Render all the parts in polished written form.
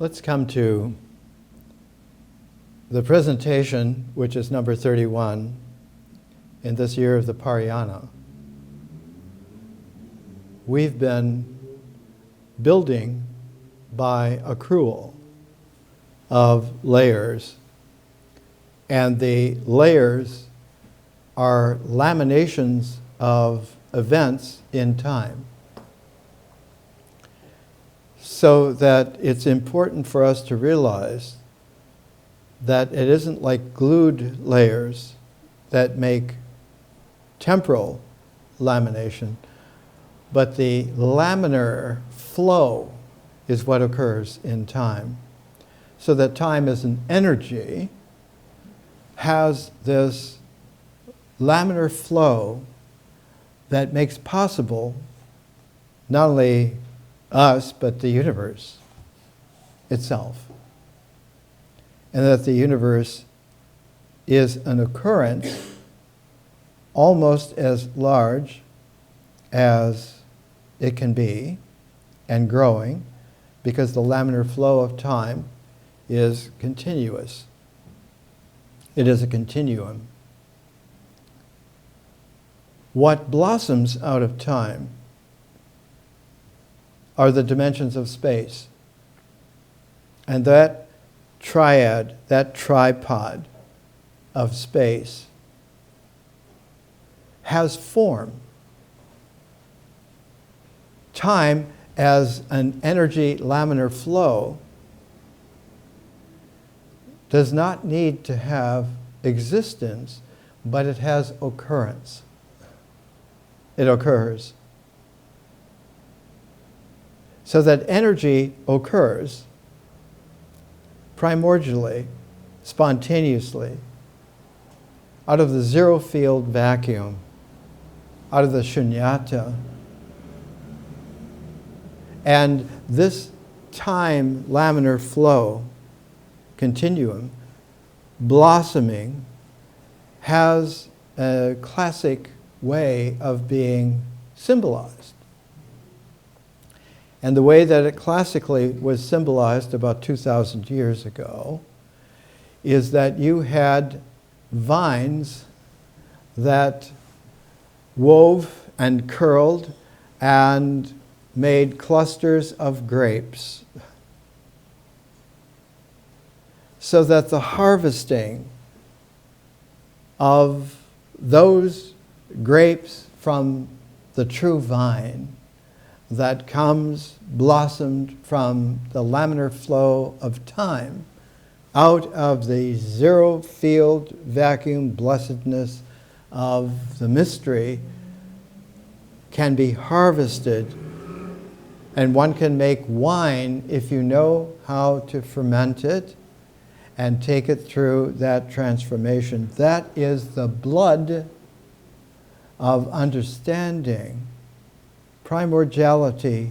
Let's come to the presentation, which is number 31 in this year of the Parayana. We've been building by accrual of layers, and the layers are laminations of events in time. So that it's important for us to realize that it isn't like glued layers that make temporal lamination, but the laminar flow is what occurs in time. So that time as an energy has this laminar flow that makes possible not only us, but the universe itself. And that the universe is an occurrence almost as large as it can be and growing, because the laminar flow of time is continuous. It is a continuum. What blossoms out of time are the dimensions of space. And that triad, that tripod of space has form. Time as an energy laminar flow does not need to have existence, but it has occurrence. It occurs. So that energy occurs primordially, spontaneously, out of the zero field vacuum, out of the shunyata. And this time laminar flow continuum, blossoming, has a classic way of being symbolized. And the way that it classically was symbolized about 2,000 years ago is that you had vines that wove and curled and made clusters of grapes, so that the harvesting of those grapes from the true vine that comes blossomed from the laminar flow of time out of the zero field vacuum blessedness of the mystery can be harvested, and one can make wine if you know how to ferment it and take it through that transformation. That is the blood of understanding primordiality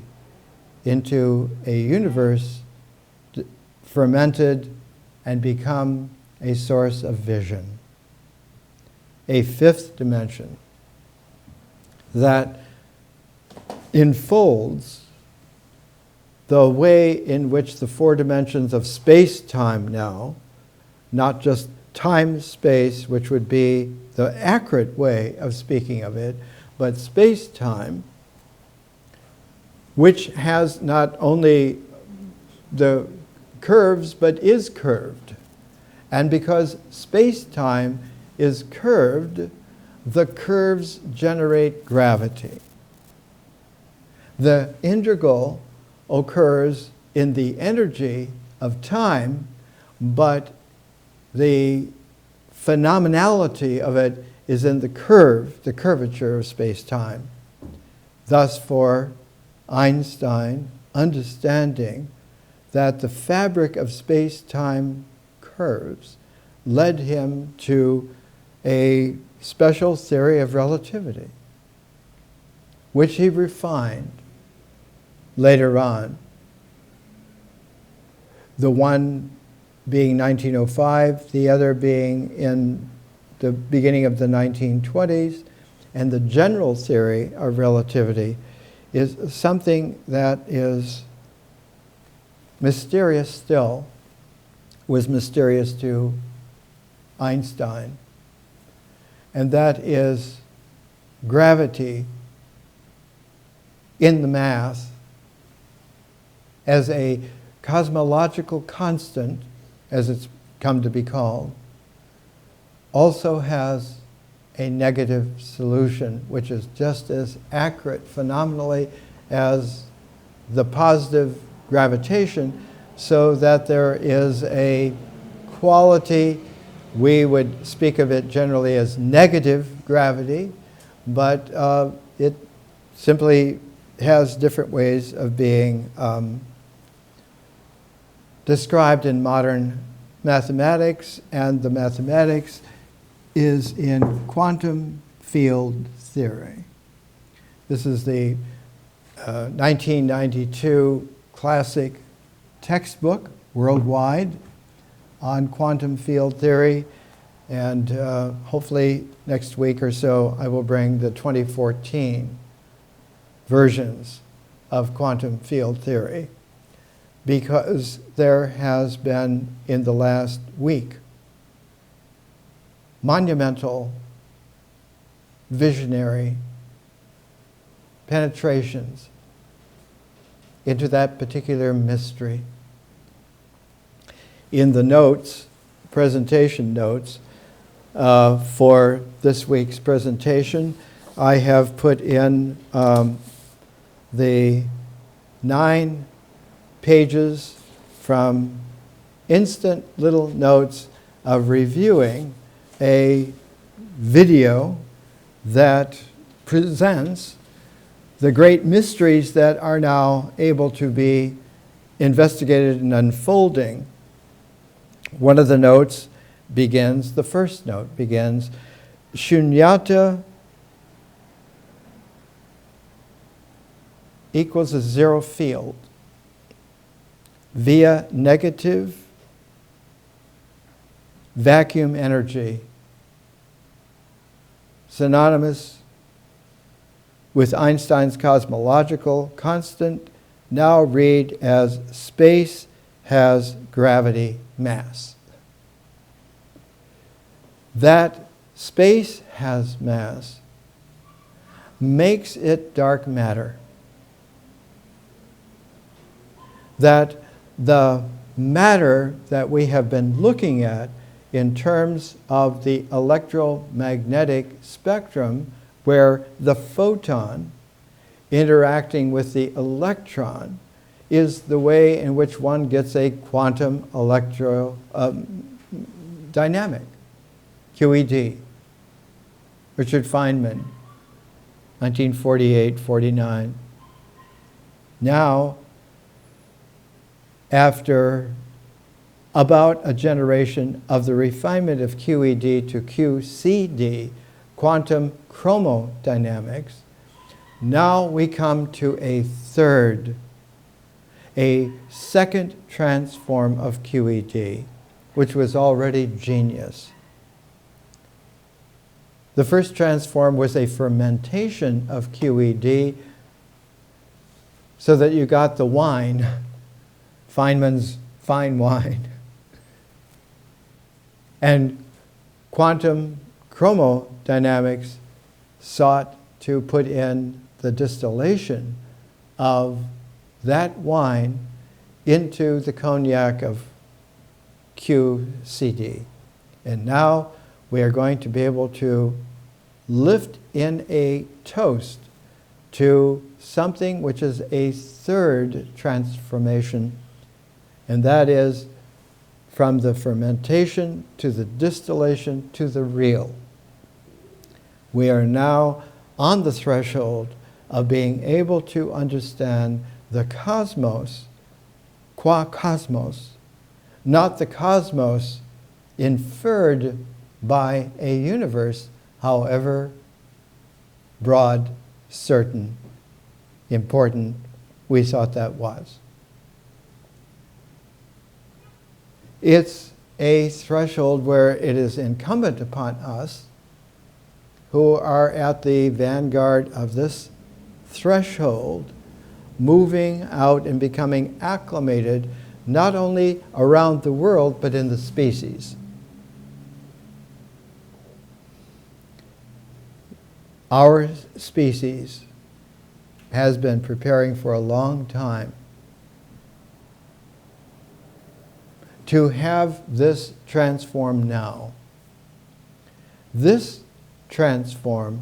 into a universe fermented and become a source of vision. A fifth dimension that enfolds the way in which the four dimensions of space-time now, not just time-space, which would be the accurate way of speaking of it, but space-time, which has not only the curves, but is curved. And because space-time is curved, the curves generate gravity. The integral occurs in the energy of time, but the phenomenality of it is in the curvature of space-time. Thus, for Einstein, understanding that the fabric of space-time curves led him to a special theory of relativity, which he refined later on. The one being 1905, the other being in the beginning of the 1920s, and the general theory of relativity is something that is mysterious still, was mysterious to Einstein, and that is gravity in the math as a cosmological constant, as it's come to be called, also has a negative solution, which is just as accurate phenomenally as the positive gravitation, so that there is a quality. We would speak of it generally as negative gravity, but it simply has different ways of being described in modern mathematics, and the mathematics is in quantum field theory. This is the 1992 classic textbook worldwide on quantum field theory, and hopefully next week or so I will bring the 2014 versions of quantum field theory, because there has been in the last week monumental visionary penetrations into that particular mystery. In the notes, presentation notes, for this week's presentation, I have put in the 9 pages from instant little notes of reviewing a video that presents the great mysteries that are now able to be investigated and unfolding. One of the notes begins, the first note begins, Shunyata equals a zero field via negative vacuum energy, synonymous with Einstein's cosmological constant, now read as space has gravity mass. That space has mass makes it dark matter. That the matter that we have been looking at in terms of the electromagnetic spectrum, where the photon interacting with the electron is the way in which one gets a quantum dynamic, QED. Richard Feynman, 1948-49. Now, after about a generation of the refinement of QED to QCD, quantum chromodynamics, now we come to a second transform of QED, which was already genius. The first transform was a fermentation of QED so that you got the wine, Feynman's fine wine. And quantum chromodynamics sought to put in the distillation of that wine into the cognac of QCD. And now we are going to be able to lift in a toast to something which is a third transformation, and that is from the fermentation to the distillation to the real. We are now on the threshold of being able to understand the cosmos, qua cosmos, not the cosmos inferred by a universe, however broad, certain, important we thought that was. It's a threshold where it is incumbent upon us, who are at the vanguard of this threshold, moving out and becoming acclimated not only around the world, but in the species. Our species has been preparing for a long time to have this transform now. This transform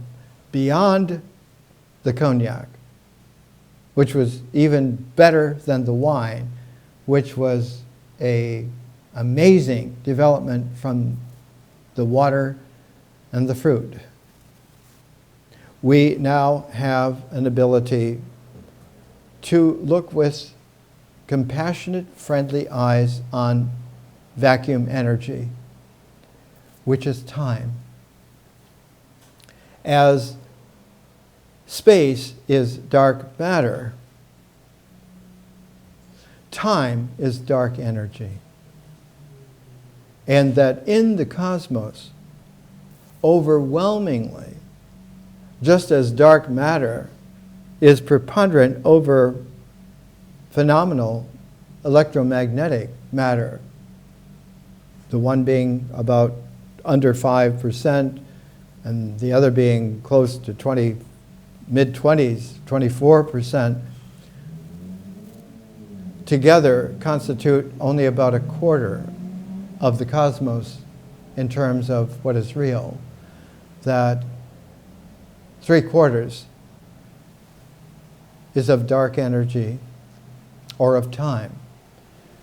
beyond the cognac, which was even better than the wine, which was an amazing development from the water and the fruit. We now have an ability to look with compassionate, friendly eyes on vacuum energy, which is time. As space is dark matter, time is dark energy. And that in the cosmos, overwhelmingly, just as dark matter is preponderant over phenomenal electromagnetic matter, the one being about under 5% and the other being close to mid-20s, 24%, together constitute only about a quarter of the cosmos in terms of what is real. That 3/4 is of dark energy or of time.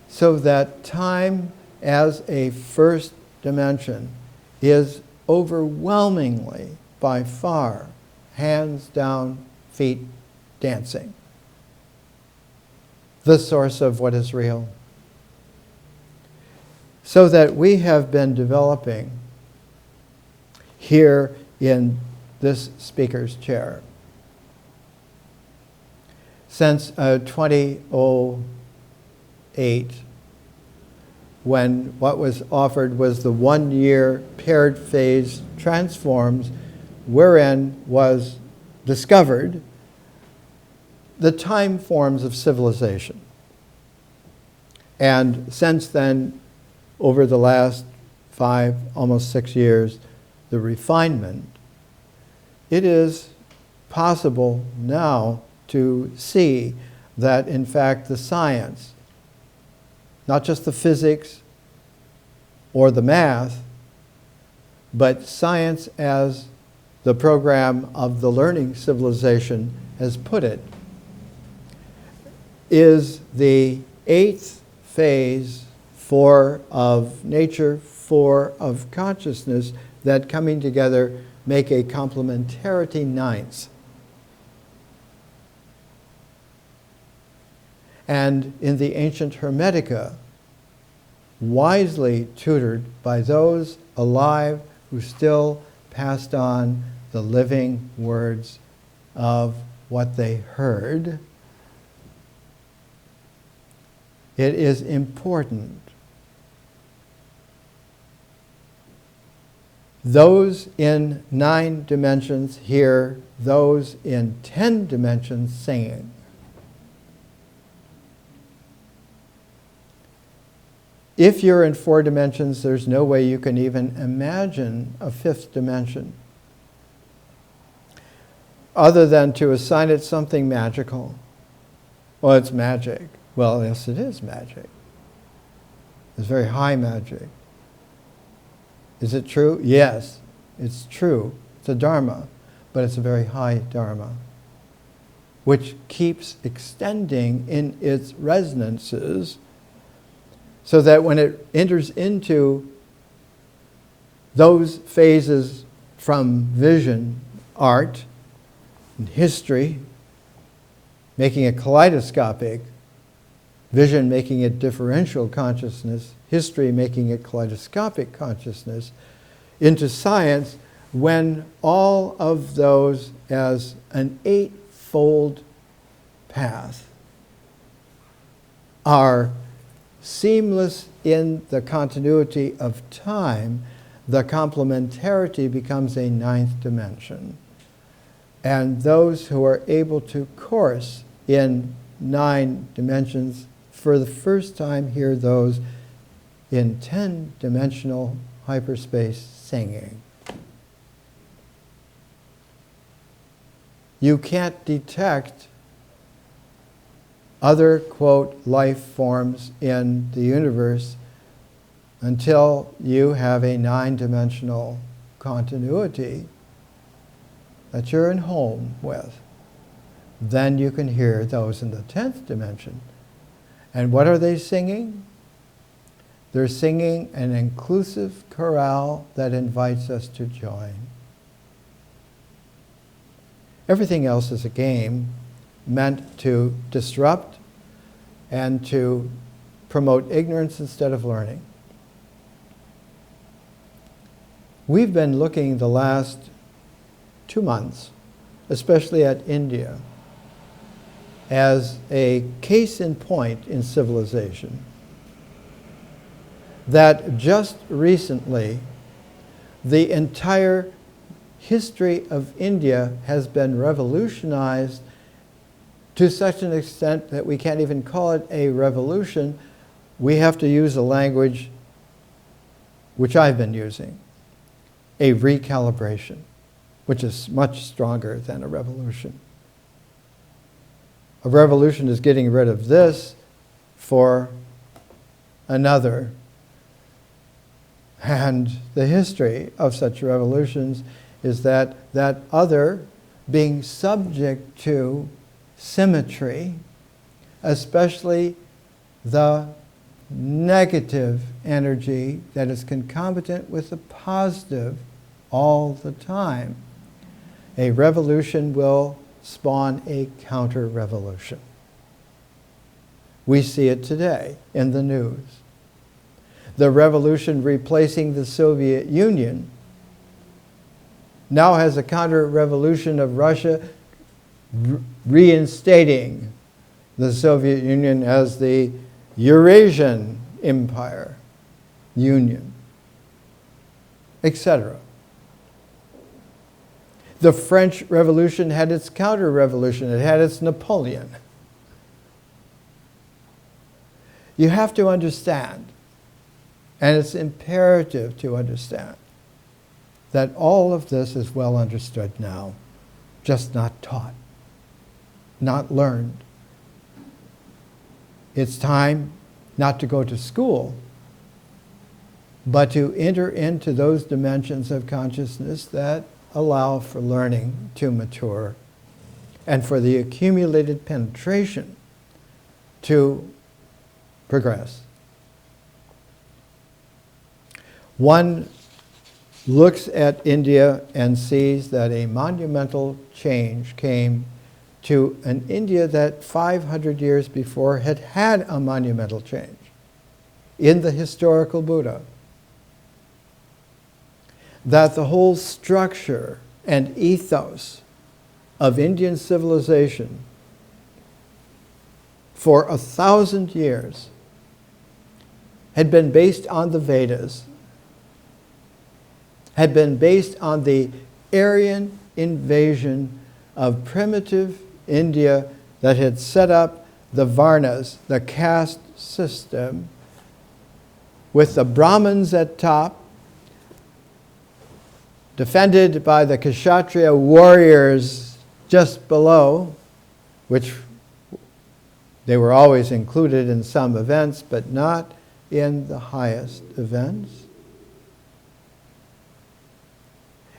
So that time as a first dimension is overwhelmingly, by far, hands down, feet dancing, the source of what is real. So that we have been developing here in this speaker's chair since 2008, when what was offered was the 1-year paired phase transforms, wherein was discovered the time forms of civilization. And since then, over the last 5, almost 6 years, the refinement, it is possible now to see that, in fact, the science, not just the physics or the math, but science as the program of the learning civilization has put it, is the 8th phase, 4 of nature, 4 of consciousness, that coming together make a complementarity 9th. And in the ancient Hermetica, wisely tutored by those alive who still passed on the living words of what they heard, it is important. Those in 9 dimensions hear those in 10 dimensions singing. If you're in 4 dimensions, there's no way you can even imagine a 5th dimension, other than to assign it something magical. Well, it's magic. Well, yes, it is magic. It's very high magic. Is it true? Yes, it's true. It's a dharma, but it's a very high dharma, which keeps extending in its resonances, so that when it enters into those phases from vision, art, and history, making it kaleidoscopic, vision making it differential consciousness, history making it kaleidoscopic consciousness, into science, when all of those as an 8-fold path are seamless in the continuity of time, the complementarity becomes a 9th dimension. And those who are able to course in 9 dimensions for the first time hear those in 10-dimensional hyperspace singing. You can't detect other, quote, life forms in the universe until you have a 9-dimensional continuity that you're in home with. Then you can hear those in the 10th dimension. And what are they singing? They're singing an inclusive chorale that invites us to join. Everything else is a game meant to disrupt and to promote ignorance instead of learning. We've been looking the last 2 months, especially at India, as a case in point in civilization, that just recently the entire history of India has been revolutionized to such an extent that we can't even call it a revolution. We have to use a language which I've been using, a recalibration, which is much stronger than a revolution. A revolution is getting rid of this for another. And the history of such revolutions is that other being subject to symmetry, especially the negative energy that is concomitant with the positive all the time. A revolution will spawn a counter-revolution. We see it today in the news. The revolution replacing the Soviet Union now has a counter-revolution of Russia reinstating the Soviet Union as the Eurasian Empire, Union, etc. The French Revolution had its counter-revolution. It had its Napoleon. You have to understand, and it's imperative to understand, that all of this is well understood now, just not taught, not learned. It's time not to go to school, but to enter into those dimensions of consciousness that allow for learning to mature and for the accumulated penetration to progress. One looks at India and sees that a monumental change came to an India that 500 years before had had a monumental change in the historical Buddha. That the whole structure and ethos of Indian civilization for 1,000 years had been based on the Vedas, had been based on the Aryan invasion of primitive India that had set up the Varnas, the caste system, with the Brahmins at top, defended by the Kshatriya warriors just below, which they were always included in some events, but not in the highest events.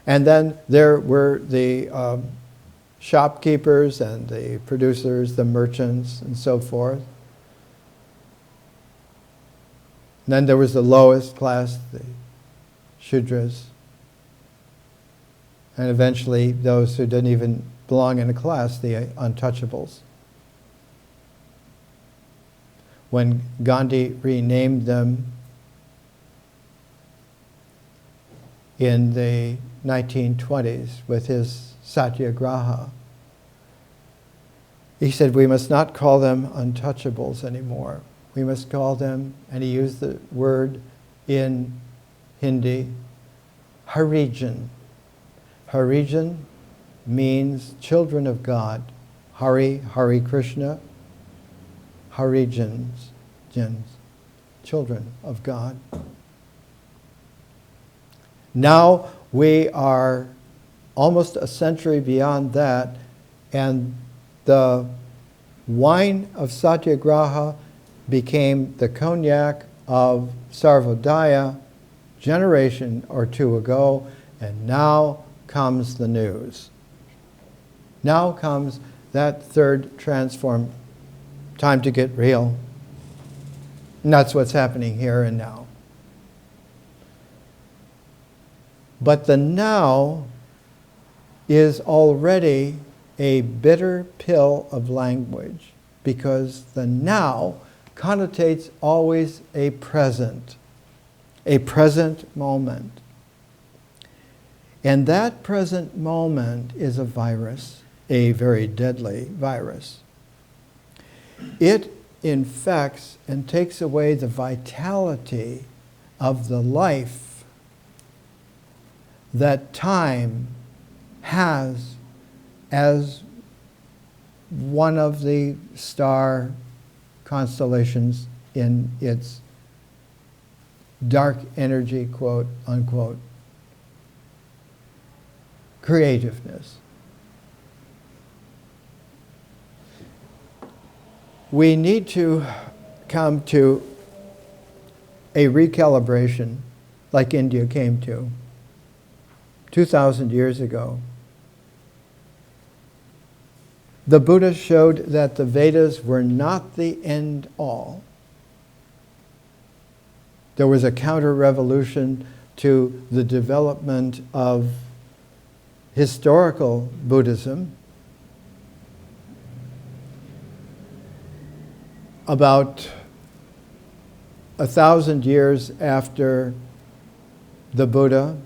And then there were the shopkeepers and the producers, the merchants, and so forth. And then there was the lowest class, the Shudras. And eventually those who didn't even belong in a class, the untouchables. When Gandhi renamed them in the 1920s with his satyagraha, he said, we must not call them untouchables anymore. We must call them, and he used the word in Hindi, Harijan. Harijan means children of God. Hari, Hari Krishna. Harijans, children of God. Now we are almost a century beyond that, and the wine of Satyagraha became the cognac of Sarvodaya generation or two ago, and now comes the news. Now comes that third transform, time to get real. And that's what's happening here and now. But the now is already a bitter pill of language, because the now connotates always a present moment. And that present moment is a virus, a very deadly virus. It infects and takes away the vitality of the life that time has as one of the star constellations in its dark energy, quote unquote, creativeness. We need to come to a recalibration like India came to 2,000 years ago. The Buddha showed that the Vedas were not the end all. There was a counter-revolution to the development of historical Buddhism. About 1,000 years after the Buddha,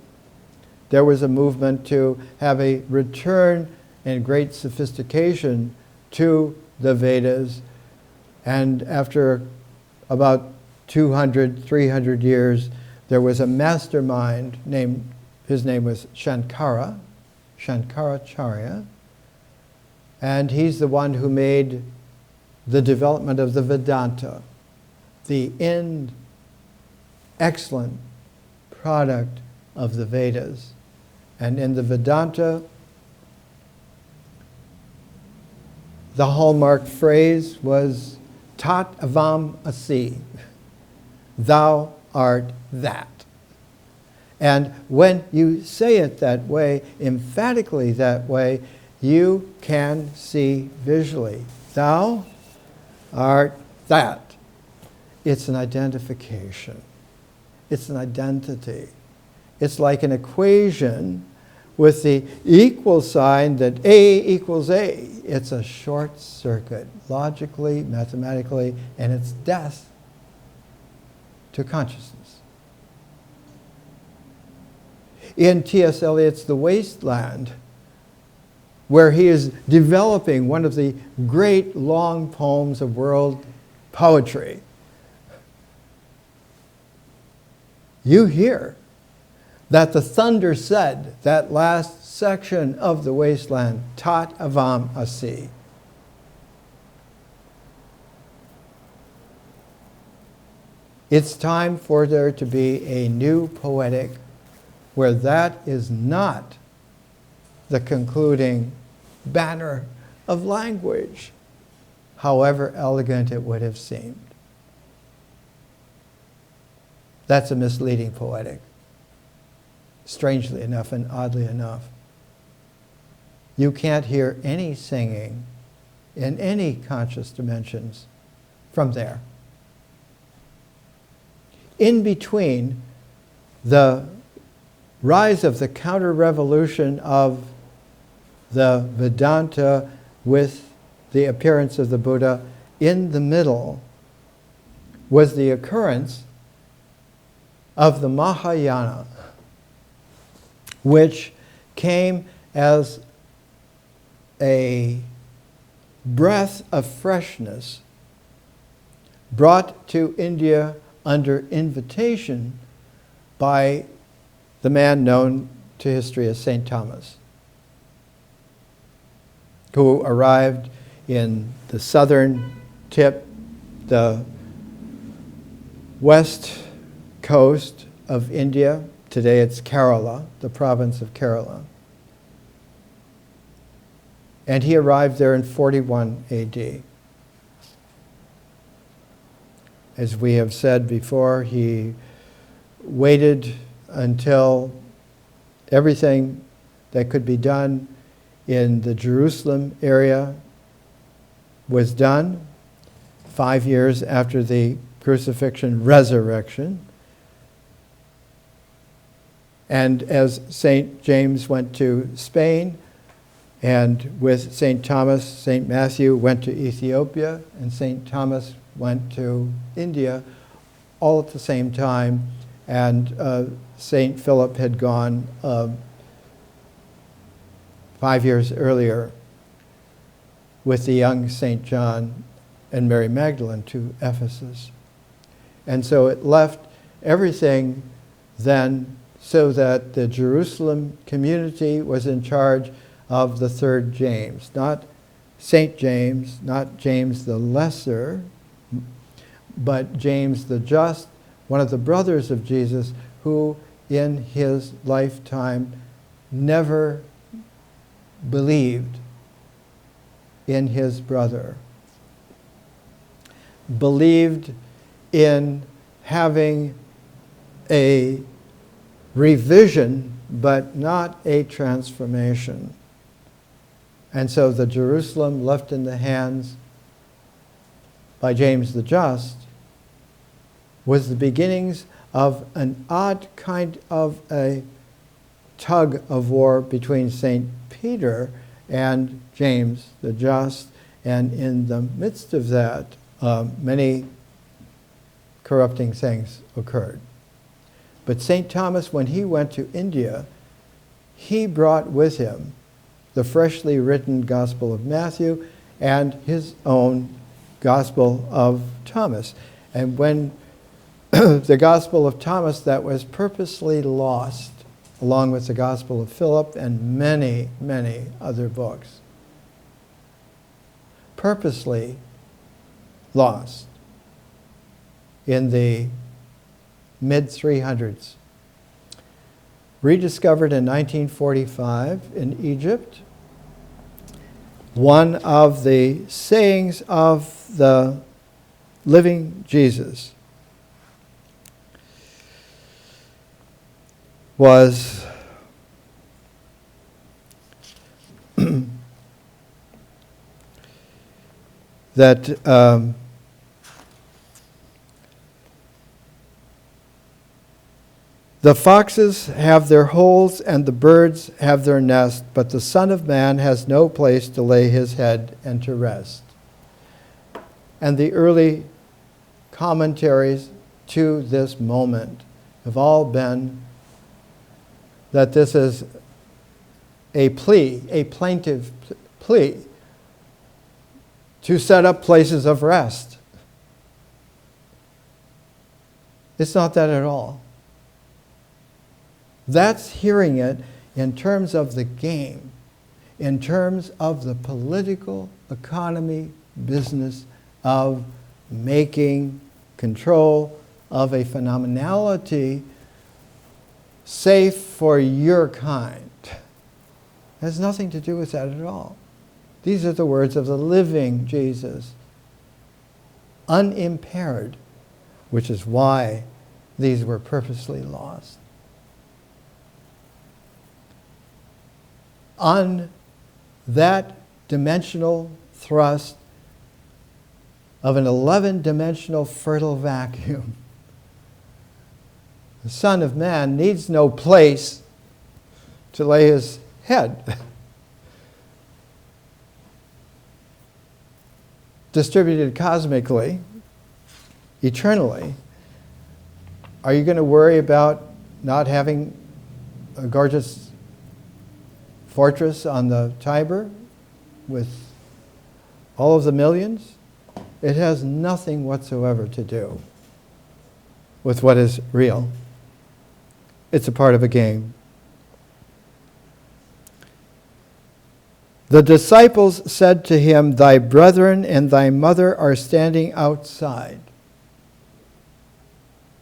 there was a movement to have a return in great sophistication to the Vedas. And after about 200, 300 years, there was a mastermind named, his name was Shankaracharya, and he's the one who made the development of the Vedanta, the end excellent product of the Vedas. And in the Vedanta, the hallmark phrase was Tat Avam Asi, thou art that. And when you say it that way, emphatically that way, you can see visually, thou art that. It's an identification. It's an identity. It's like an equation with the equal sign that A equals A. It's a short circuit, logically, mathematically, and it's death to consciousness. In T.S. Eliot's The Wasteland, where he is developing one of the great long poems of world poetry, you hear that the thunder said, that last section of The Wasteland, Tat Avam Asi. It's time for there to be a new poetic where that is not the concluding banner of language, however elegant it would have seemed. That's a misleading poetic, strangely enough and oddly enough. You can't hear any singing in any conscious dimensions from there. In between the rise of the counter-revolution of the Vedanta with the appearance of the Buddha, in the middle was the occurrence of the Mahayana, which came as a breath of freshness brought to India under invitation by the man known to history as St. Thomas, who arrived in the southern tip the west coast of India. Today it's Kerala, the province of Kerala. And he arrived there in 41 AD. As we have said before, he waited until everything that could be done in the Jerusalem area was done, 5 years after the crucifixion, resurrection. And as St. James went to Spain, and with St. Thomas, St. Matthew went to Ethiopia, and St. Thomas went to India, all at the same time, and St. Philip had gone 5 years earlier with the young St. John and Mary Magdalene to Ephesus. And so it left everything then so that the Jerusalem community was in charge of the third James, not St. James, not James the Lesser, but James the Just, one of the brothers of Jesus, who in his lifetime never believed in his brother, believed in having a revision, but not a transformation. And so the Jerusalem left in the hands by James the Just was the beginnings of an odd kind of a tug of war between St. Peter and James the Just, and in the midst of that, many corrupting things occurred. But St. Thomas, when he went to India, he brought with him the freshly written Gospel of Matthew and his own Gospel of Thomas. And when the Gospel of Thomas, that was purposely lost, along with the Gospel of Philip and many, many other books, purposely lost in the mid-300s. Rediscovered in 1945 in Egypt. One of the sayings of the living Jesus was that the foxes have their holes and the birds have their nest, but the Son of Man has no place to lay his head and to rest. And the early commentaries to this moment have all been that this is a plea, a plaintive plea to set up places of rest. It's not that at all. That's hearing it in terms of the game, in terms of the political economy business of making control of a phenomenality safe for your kind. It has nothing to do with that at all. These are the words of the living Jesus, unimpaired, which is why these were purposely lost. On that dimensional thrust of an 11-dimensional fertile vacuum, the Son of Man needs no place to lay his head. Distributed cosmically, eternally, are you going to worry about not having a gorgeous fortress on the Tiber with all of the millions? It has nothing whatsoever to do with what is real. It's a part of a game. The disciples said to him, "Thy brethren and thy mother are standing outside."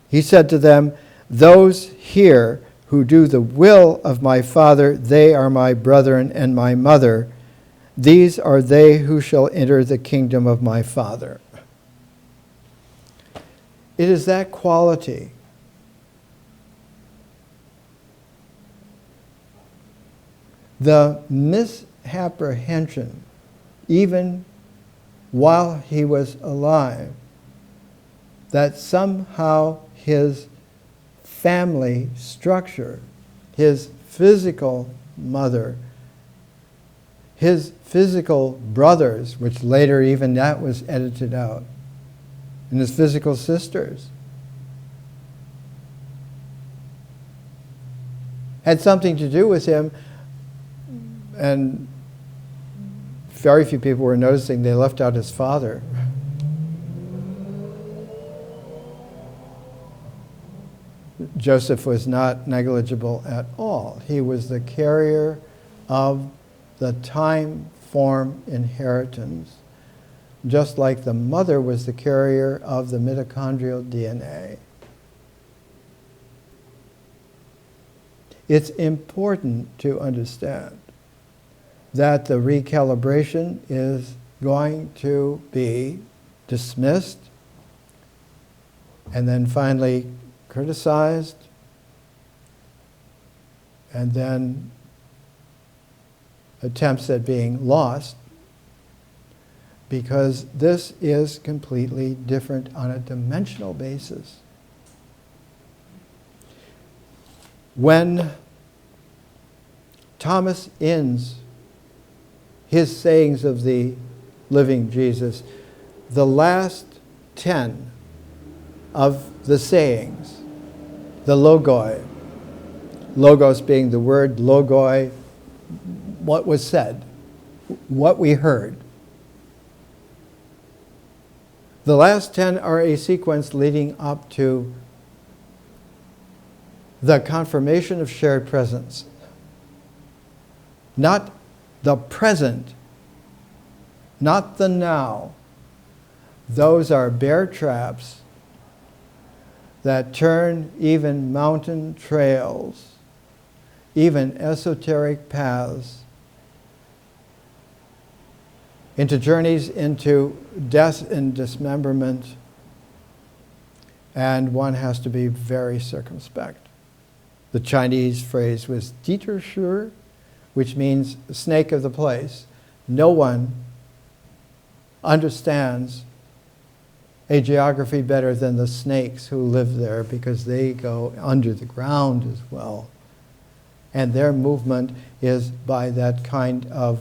He said to them, "Those here who do the will of my Father, they are my brethren and my mother. These are they who shall enter the kingdom of my Father." It is that quality the misapprehension, even while he was alive, that somehow his family structure, his physical mother, his physical brothers, which later even that was edited out, and his physical sisters, had something to do with him. And very few people were noticing they left out his father. Joseph was not negligible at all. He was the carrier of the time-form inheritance, just like the mother was the carrier of the mitochondrial DNA. It's important to understand that the recalibration is going to be dismissed and then finally criticized and then attempts at being lost, because this is completely different on a dimensional basis. When Thomas ends his sayings of the living Jesus, the last 10 of the sayings, the logoi, logos being the word, logoi, what was said, what we heard. The last 10 are a sequence leading up to the confirmation of shared presence. Not the present, not the now. Those are bear traps that turn even mountain trails, even esoteric paths, into journeys into death and dismemberment, and one has to be very circumspect. The Chinese phrase was "Dieter Schur," which means snake of the place. No one understands a geography better than the snakes who live there, because they go under the ground as well. And their movement is by that kind of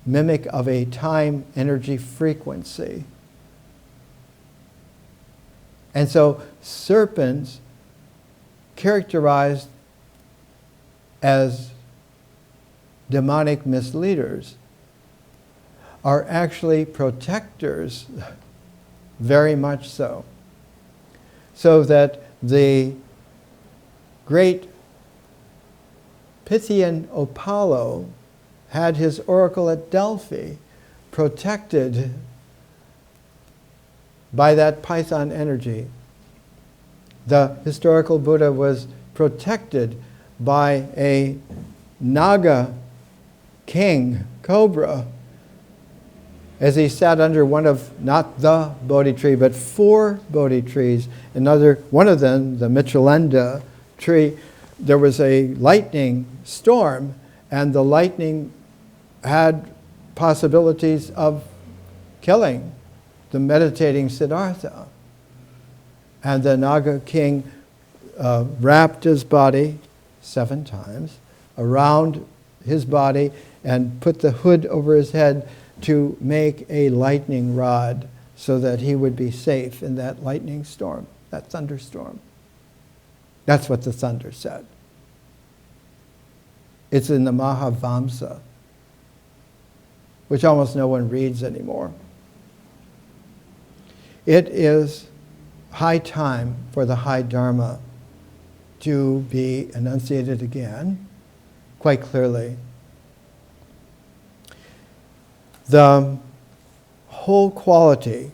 mimic of a time energy frequency. And so serpents, characterized as demonic misleaders, are actually protectors, very much so. So that the great Pythian Apollo had his oracle at Delphi protected by that python energy. The historical Buddha was protected by a Naga king, cobra, as he sat under one of, not the Bodhi tree, but 4 Bodhi trees. One of them, the Michelenda tree, there was a lightning storm, and the lightning had possibilities of killing the meditating Siddhartha. And the Naga king wrapped his body 7 times around his body and put the hood over his head to make a lightning rod so that he would be safe in that lightning storm, that thunderstorm. That's what the thunder said. It's in the Mahavamsa, which almost no one reads anymore. It is high time for the high Dharma to be enunciated again, quite clearly. The whole quality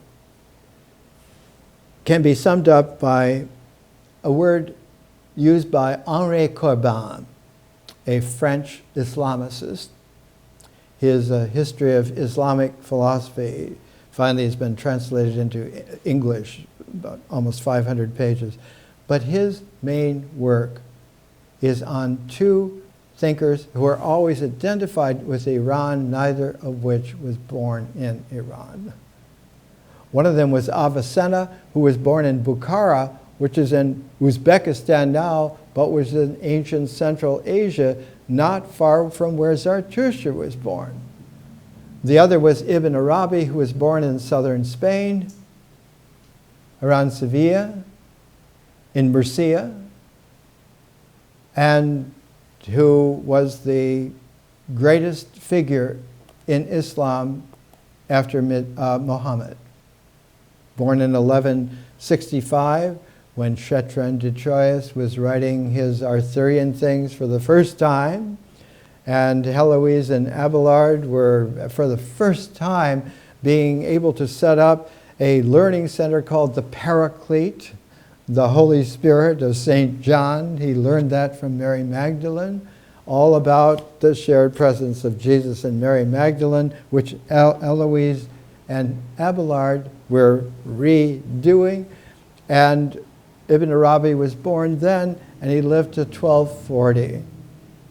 can be summed up by a word used by Henri Corbin, a French Islamicist. His History of Islamic Philosophy finally has been translated into English, about almost 500 pages. But his main work is on two thinkers who are always identified with Iran, neither of which was born in Iran. One of them was Avicenna, who was born in Bukhara, which is in Uzbekistan now, but was in ancient Central Asia, not far from where Zarathustra was born. The other was Ibn Arabi, who was born in southern Spain, around Sevilla, in Murcia, and who was the greatest figure in Islam after Muhammad. Born in 1165, when Shetran de Troyes was writing his Arthurian things for the first time, and Heloise and Abelard were, for the first time, being able to set up a learning center called the Paraclete, the Holy Spirit of St. John. He learned that from Mary Magdalene, all about the shared presence of Jesus and Mary Magdalene, which Heloise and Abelard were redoing. And Ibn Arabi was born then, and he lived to 1240.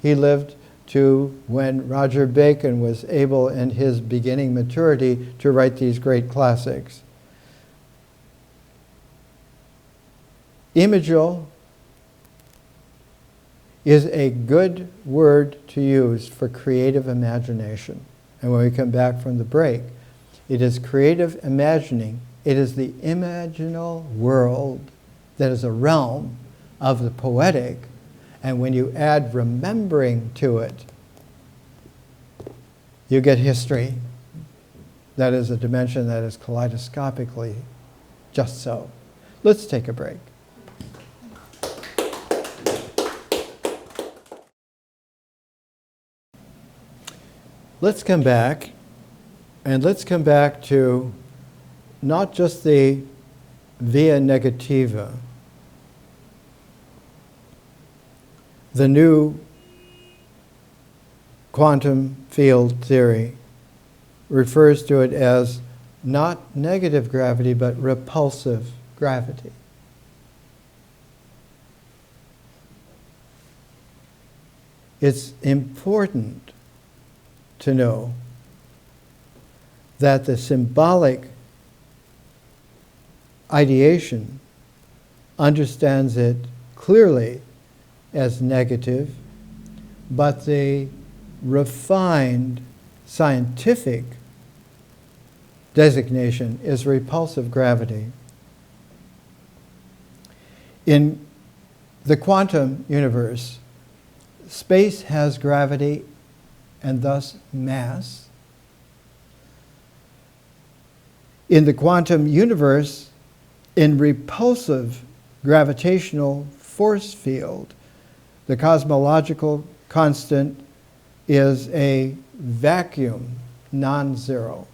He lived to when Roger Bacon was able, in his beginning maturity, to write these great classics. Imageal is a good word to use for creative imagination. And when we come back from the break, it is creative imagining. It is the imaginal world that is a realm of the poetic. And when you add remembering to it, you get history. That is a dimension that is kaleidoscopically just so. Let's take a break. Let's come back, and let's come back to not just the via negativa, the new quantum field theory refers to it as not negative gravity, but repulsive gravity. It's important to know that the symbolic ideation understands it clearly as negative, but the refined scientific designation is repulsive gravity. In the quantum universe, space has gravity and thus mass. In the quantum universe, in repulsive gravitational force field, the cosmological constant is a vacuum, non-zero.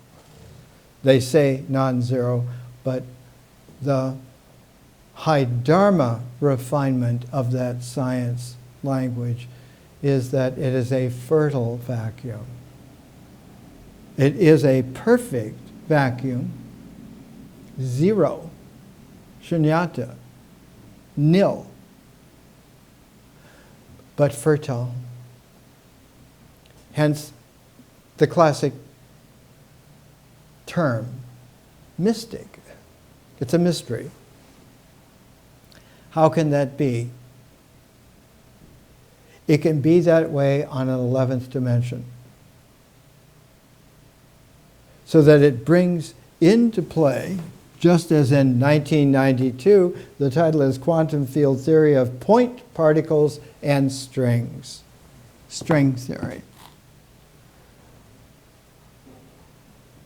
They say non-zero, but the high dharma refinement of that science language is that it is a fertile vacuum. It is a perfect vacuum, zero, shunyata, nil, but fertile. Hence the classic term, mystic. It's a mystery. How can that be? It can be that way on an 11th dimension, so that it brings into play, just as in 1992, the title is Quantum Field Theory of Point Particles and Strings. String theory.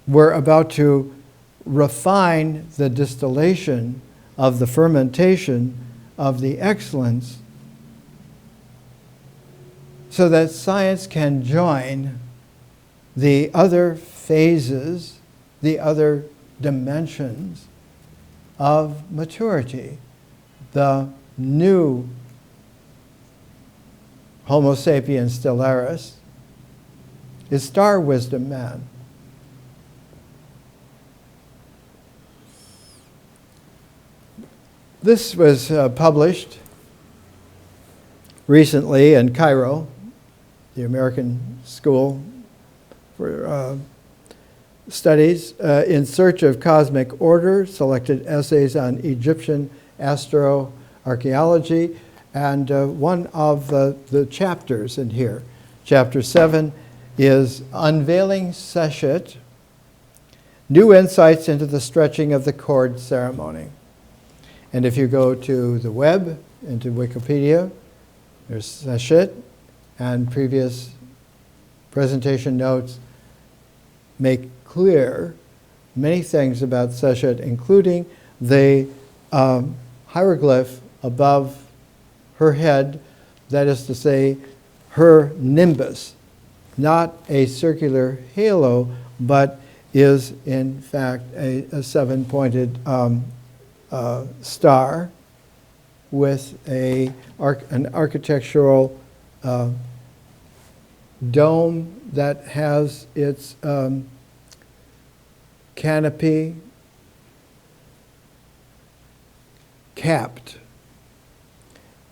We're about to refine the distillation of the fermentation of the excellence so that science can join the other phases, the other dimensions of maturity. The new Homo sapiens stellaris is star wisdom man. This was published recently in Cairo, the American School for Studies, In Search of Cosmic Order, selected essays on Egyptian astroarchaeology, and one of the chapters in here, chapter 7, is Unveiling Seshet, New Insights into the Stretching of the Cord Ceremony. And if you go to the web, into Wikipedia, there's Seshet, and previous presentation notes make clear many things about Seshet, including the hieroglyph above her head, that is to say, her nimbus, not a circular halo, but is in fact a seven-pointed star with an architectural dome that has its canopy capped.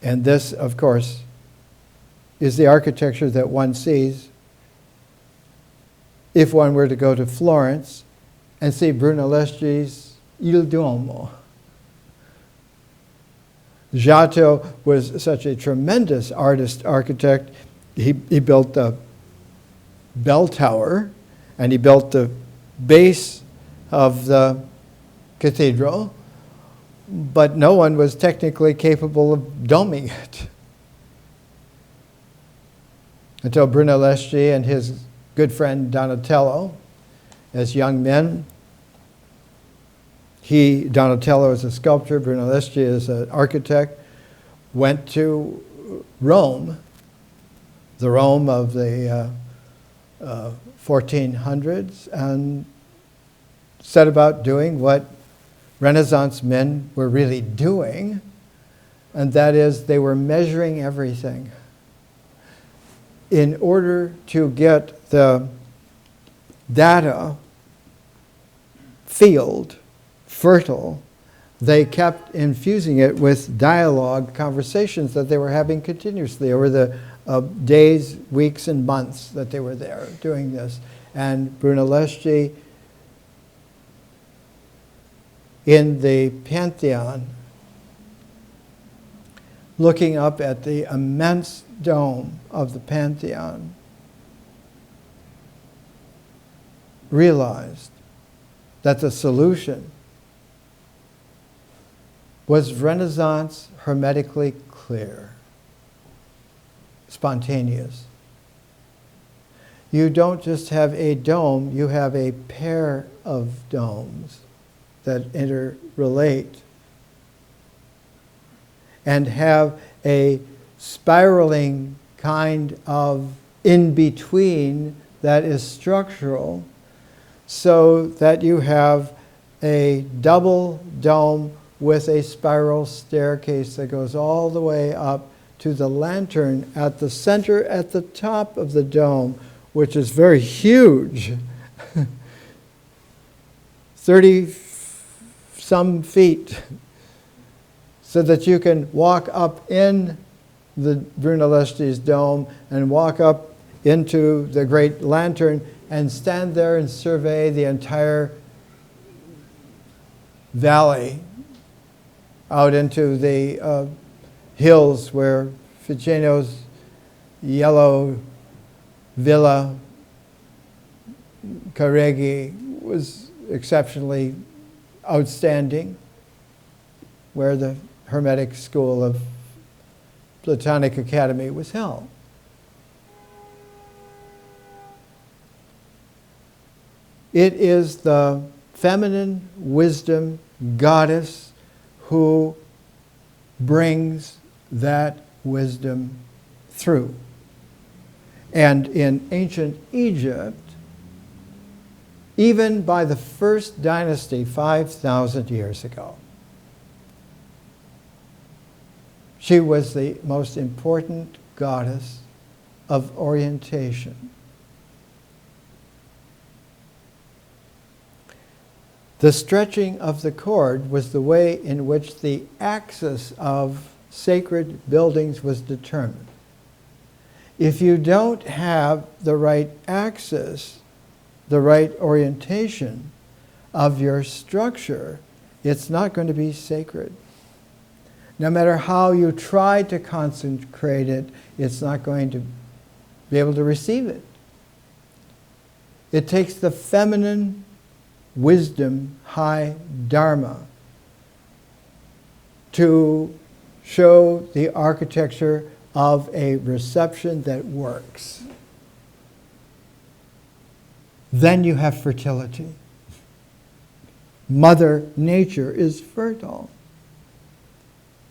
And this, of course, is the architecture that one sees if one were to go to Florence and see Brunelleschi's Il Duomo. Giotto was such a tremendous architect. He built the bell tower, and he built the base of the cathedral, but no one was technically capable of doming it until Brunelleschi and his good friend Donatello, as young men. Donatello is a sculptor, Brunelleschi is an architect, went to Rome, the Rome of the 1400s, and set about doing what Renaissance men were really doing, and that is they were measuring everything. In order to get the data field fertile, they kept infusing it with dialogue, conversations that they were having continuously over the days, weeks, and months that they were there doing this. And Brunelleschi, in the Pantheon, looking up at the immense dome of the Pantheon, realized that the solution was Renaissance hermetically clear, spontaneous. You don't just have a dome, you have a pair of domes that interrelate and have a spiraling kind of in-between that is structural, so that you have a double dome with a spiral staircase that goes all the way up to the lantern at the center, at the top of the dome, which is very huge, 30-some feet, so that you can walk up in the Brunelleschi's dome and walk up into the great lantern and stand there and survey the entire valley out into the hills where Ficino's yellow villa Careggi was exceptionally outstanding, where the Hermetic School of Platonic Academy was held. It is the feminine wisdom goddess who brings that wisdom through. And in ancient Egypt, even by the first dynasty 5,000 years ago. She was the most important goddess of orientation. The stretching of the cord was the way in which the axis of sacred buildings was determined. If you don't have the right axis, the right orientation of your structure, it's not going to be sacred. No matter how you try to consecrate it, it's not going to be able to receive it. It takes the feminine wisdom, high dharma, to show the architecture of a reception that works. Then you have fertility. Mother Nature is fertile.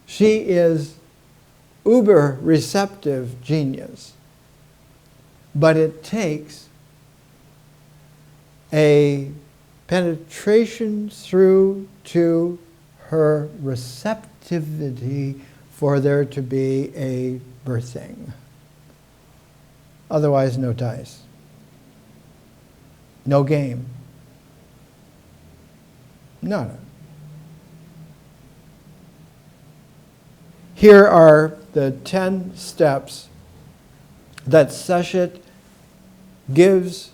She is uber receptive genius. But it takes a penetration through to her receptivity for there to be a birthing. Otherwise, no dice. No game. Nada. Here are the 10 steps that Seshet gives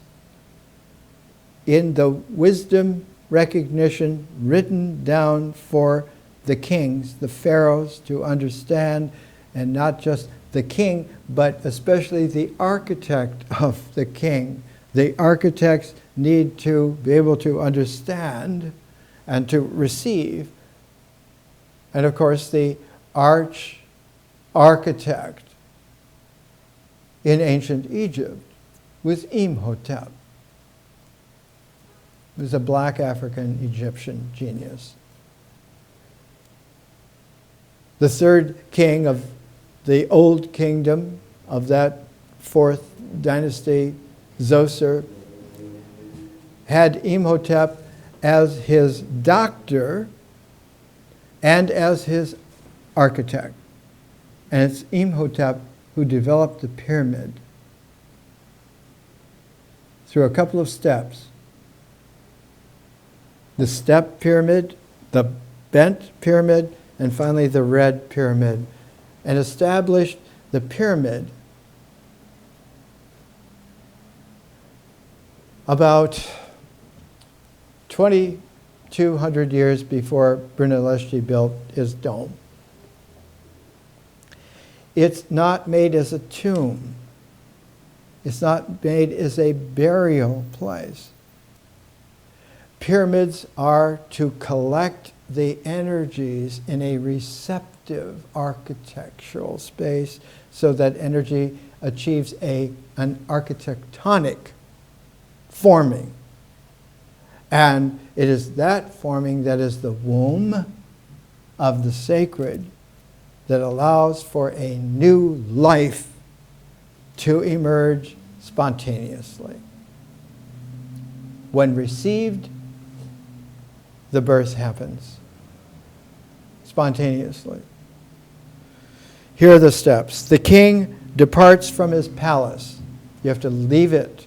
in the wisdom recognition written down for the kings, the pharaohs, to understand, and not just the king, but especially the architect of the king. The architects need to be able to understand and to receive. And of course, the architect in ancient Egypt was Imhotep. He was a black African Egyptian genius. The third king of the old kingdom of that fourth dynasty, Zoser, had Imhotep as his doctor and as his architect. And it's Imhotep who developed the pyramid through a couple of steps. The step pyramid, the bent pyramid, and finally the red pyramid, and established the pyramid about 2,200 years before Brunelleschi built his dome. It's not made as a tomb. It's not made as a burial place. Pyramids are to collect the energies in a receptive architectural space so that energy achieves an architectonic forming. And it is that forming that is the womb of the sacred that allows for a new life to emerge spontaneously. When received, the birth happens spontaneously. Here are the steps. The king departs from his palace. You have to leave it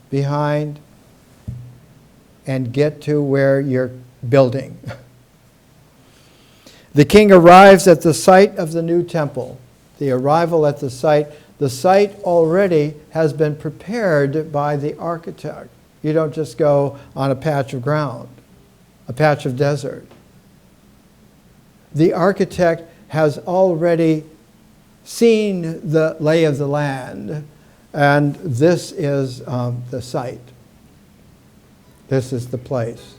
behind and get to where you're building. The king arrives at the site of the new temple. The arrival at the site already has been prepared by the architect. You don't just go on a patch of ground, a patch of desert. The architect has already seen the lay of the land, and this is the site. This is the place.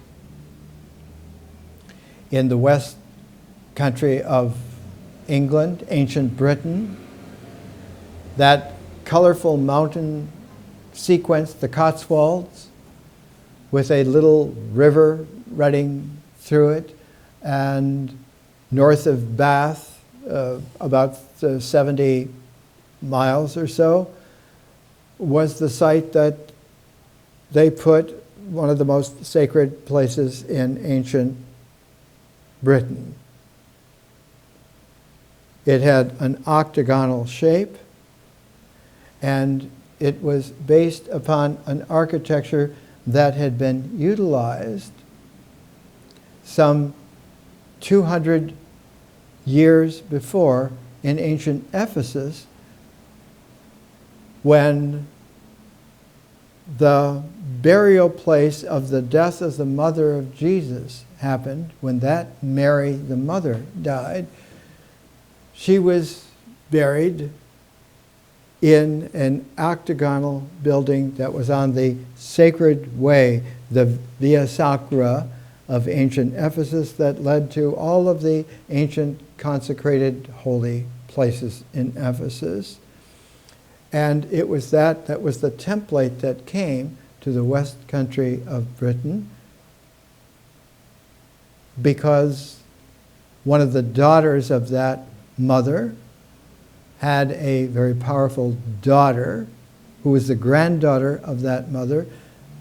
In the west country of England, ancient Britain, that colorful mountain sequence, the Cotswolds, with a little river running through it, and north of Bath, about 70 miles or so, was the site that they put one of the most sacred places in ancient Britain. It had an octagonal shape, and it was based upon an architecture that had been utilized some 200 years before in ancient Ephesus, when the burial place of the death of the mother of Jesus happened. When that Mary, the mother, died, she was buried in an octagonal building that was on the sacred way, the Via Sacra of ancient Ephesus, that led to all of the ancient consecrated holy places in Ephesus. And it was that was the template that came to the west country of Britain, because one of the daughters of that mother had a very powerful daughter who was the granddaughter of that mother,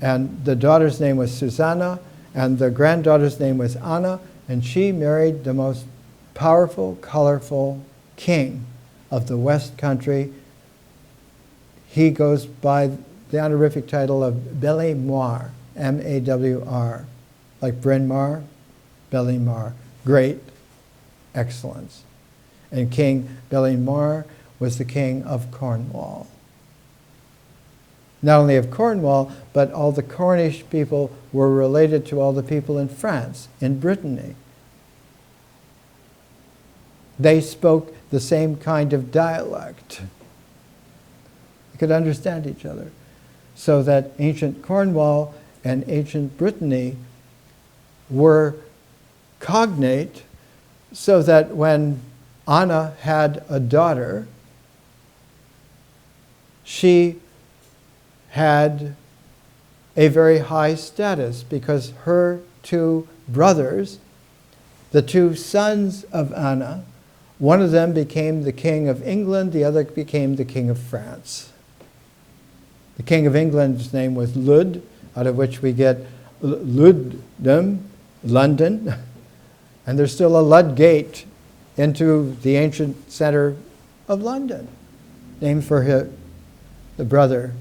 and the daughter's name was Susanna, and the granddaughter's name was Anna, and she married the most powerful, colorful king of the west country. He goes by the honorific title of Belle Mar, M-A-W-R, like Bryn Mawr, Belle Mar, great excellence. And King Belle Mar was the king of Cornwall. Not only of Cornwall, but all the Cornish people were related to all the people in France, in Brittany. They spoke the same kind of dialect. They could understand each other. So that ancient Cornwall and ancient Brittany were cognate, so that when Anna had a daughter, she had a very high status, because her two brothers, the two sons of Anna, one of them became the king of England, the other became the king of France. The king of England's name was Lud, out of which we get Luddum, London, and there's still a Ludgate into the ancient center of London, named for the brother.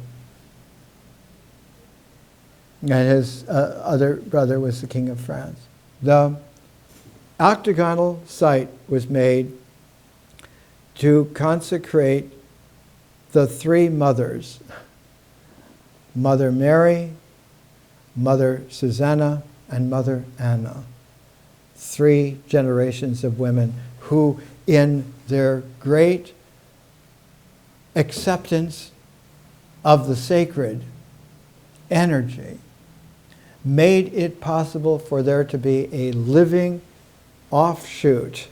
And his other brother was the king of France. The octagonal site was made to consecrate the three mothers, Mother Mary, Mother Susanna, and Mother Anna. 3 generations of women who, in their great acceptance of the sacred energy, made it possible for there to be a living offshoot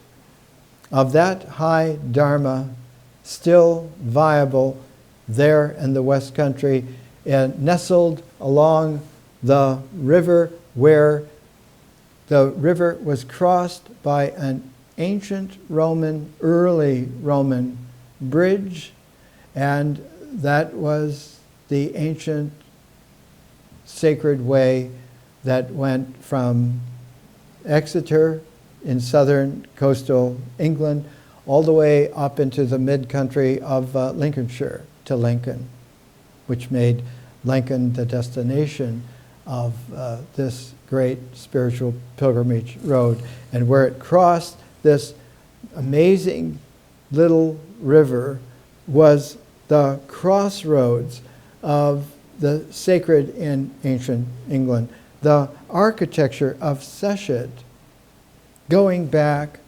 of that high Dharma still viable there in the West Country, and nestled along the river, where the river was crossed by an ancient Roman, early Roman bridge, and that was the ancient sacred way that went from Exeter in southern coastal England all the way up into the mid-country of Lincolnshire to Lincoln, which made Lincoln the destination of this great spiritual pilgrimage road. And where it crossed this amazing little river was the crossroads of the sacred in ancient England. The architecture of Seshet, going back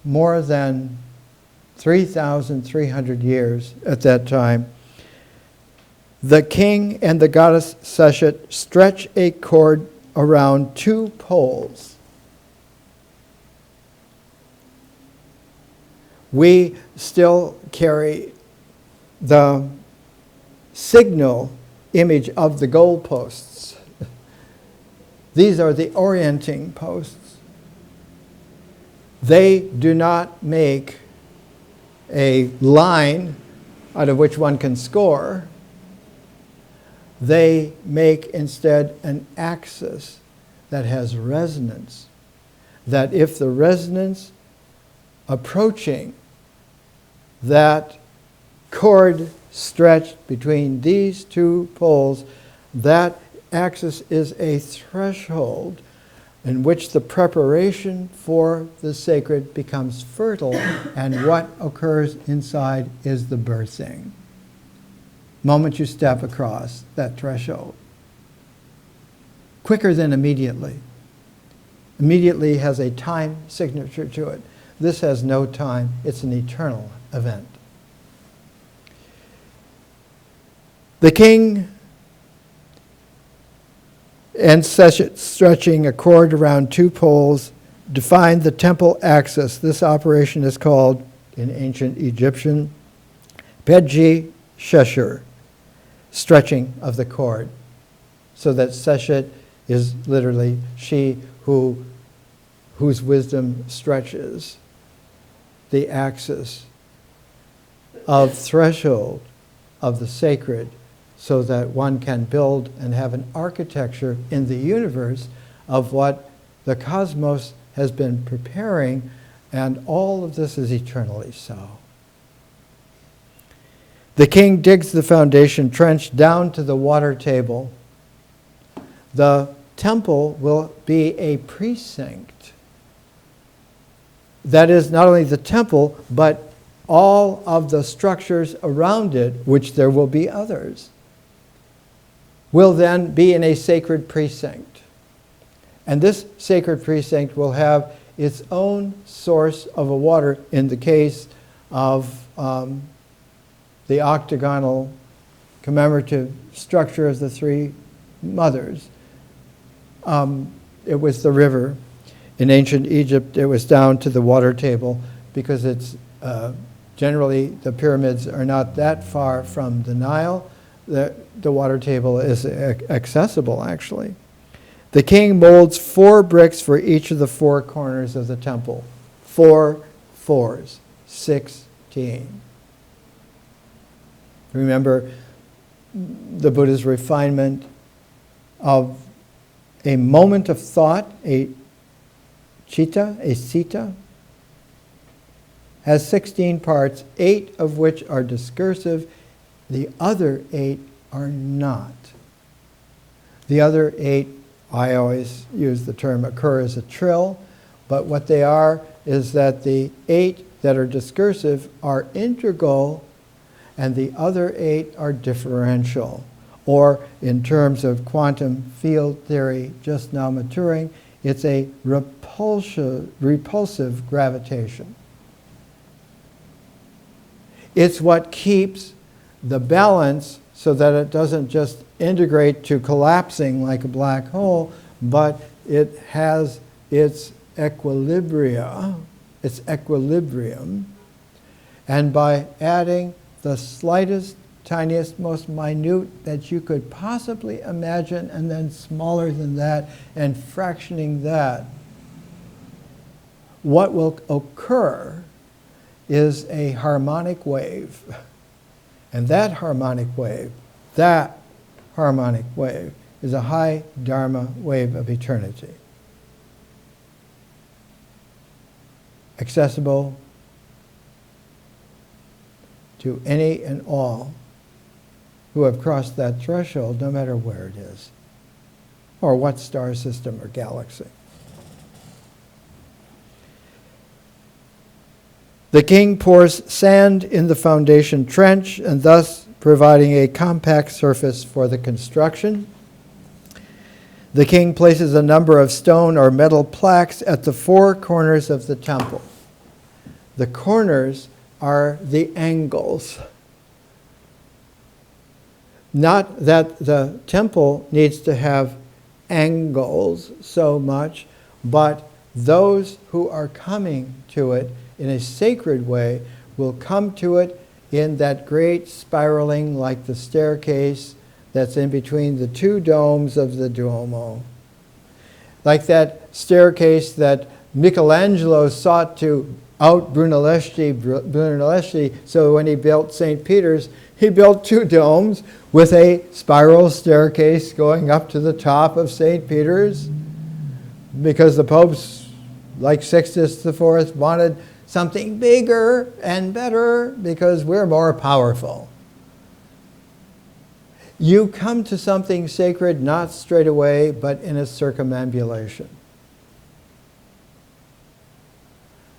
more than 3,300 years at that time. The king and the goddess Seshet stretch a cord around 2 poles. We still carry the signal image of the goalposts. These are the orienting posts. They do not make a line out of which one can score, They make instead an axis that has resonance, that if the resonance approaching that cord stretched between these two poles, that axis is a threshold in which the preparation for the sacred becomes fertile, and what occurs inside is the birthing. Moment you step across that threshold. Quicker than immediately. Immediately has a time signature to it. This has no time. It's an eternal event. The king and stretching a cord around two poles defined the temple axis. This operation is called, in ancient Egyptian, Pedji Sheshur, stretching of the cord. So that Seshet is literally she whose wisdom stretches the axis of threshold of the sacred, so that one can build and have an architecture in the universe of what the cosmos has been preparing, and all of this is eternally so. The king digs the foundation trench down to the water table. The temple will be a precinct. That is not only the temple, but all of the structures around it, which there will be others, will then be in a sacred precinct. And this sacred precinct will have its own source of a water. In the case of the octagonal commemorative structure of the three mothers, it was the river. In ancient Egypt, it was down to the water table, because it's generally the pyramids are not that far from the Nile. The water table is accessible, actually. The king molds 4 bricks for each of the 4 corners of the temple. 4 fours, 16. Remember the Buddha's refinement of a moment of thought, a citta, a sita, has 16 parts, 8 of which are discursive. The other 8 are not. The other 8, I always use the term occur as a trill, but what they are is that the 8 that are discursive are integral, and the other 8 are differential. Or in terms of quantum field theory just now maturing, it's a repulsive gravitation. It's what keeps the balance so that it doesn't just integrate to collapsing like a black hole, but it has its equilibrium. And by adding the slightest, tiniest, most minute that you could possibly imagine, and then smaller than that, and fractioning that, what will occur is a harmonic wave. And that harmonic wave is a high Dharma wave of eternity. Accessible to any and all who have crossed that threshold, no matter where it is, or what star system or galaxy. The king pours sand in the foundation trench, and thus providing a compact surface for the construction. The king places a number of stone or metal plaques at the 4 corners of the temple. The corners are the angles. Not that the temple needs to have angles so much, but those who are coming to it in a sacred way will come to it in that great spiraling, like the staircase that's in between the 2 domes of the Duomo. Like that staircase that Michelangelo sought to out Brunelleschi. So when he built St. Peter's, he built 2 domes with a spiral staircase going up to the top of St. Peter's, because the popes, like Sixtus IV, wanted something bigger and better because we're more powerful. You come to something sacred not straight away, but in a circumambulation.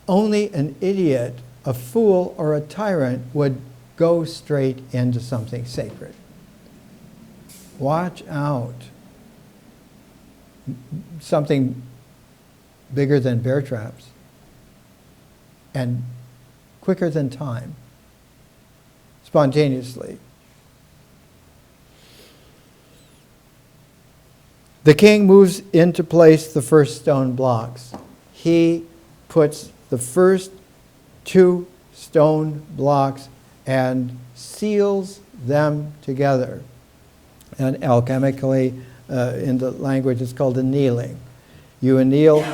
Only an idiot, a fool, or a tyrant would go straight into something sacred. Watch out. Something bigger than bear traps and quicker than time, spontaneously. The king moves into place the first stone blocks. He puts the first 2 stone blocks and seals them together. And alchemically, in the language, it's called annealing. You anneal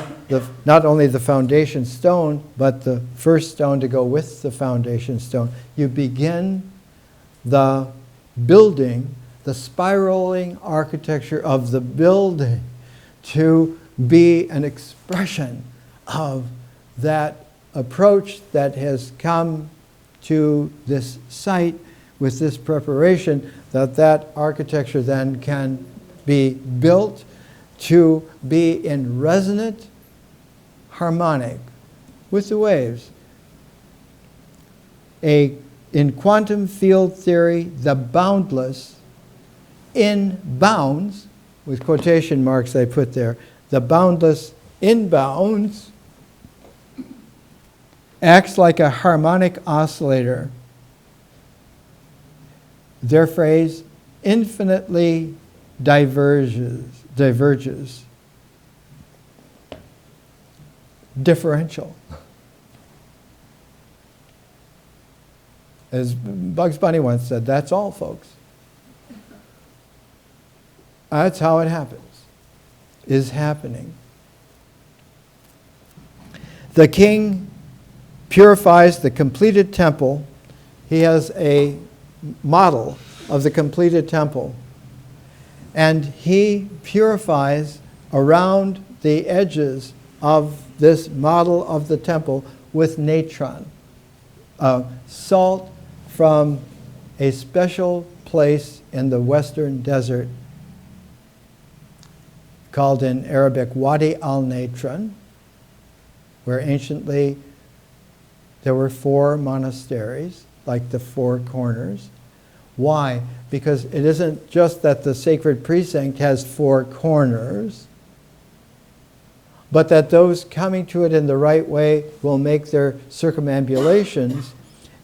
not only the foundation stone, but the first stone to go with the foundation stone. You begin the building, the spiraling architecture of the building to be an expression of that approach that has come to this site with this preparation, that architecture then can be built to be in resonant harmonic with the waves. In quantum field theory, the boundless in bounds, with quotation marks I put there, the boundless in bounds acts like a harmonic oscillator. Their phrase, infinitely diverges. Differential. As Bugs Bunny once said, that's all, folks. That's how it happens, is happening. The king purifies the completed temple. He has a model of the completed temple. And he purifies around the edges of this model of the temple with natron, salt from a special place in the western desert called in Arabic Wadi al-Natron, where anciently there were 4 monasteries, like the 4 corners. Why? Because it isn't just that the sacred precinct has 4 corners, but that those coming to it in the right way will make their circumambulations,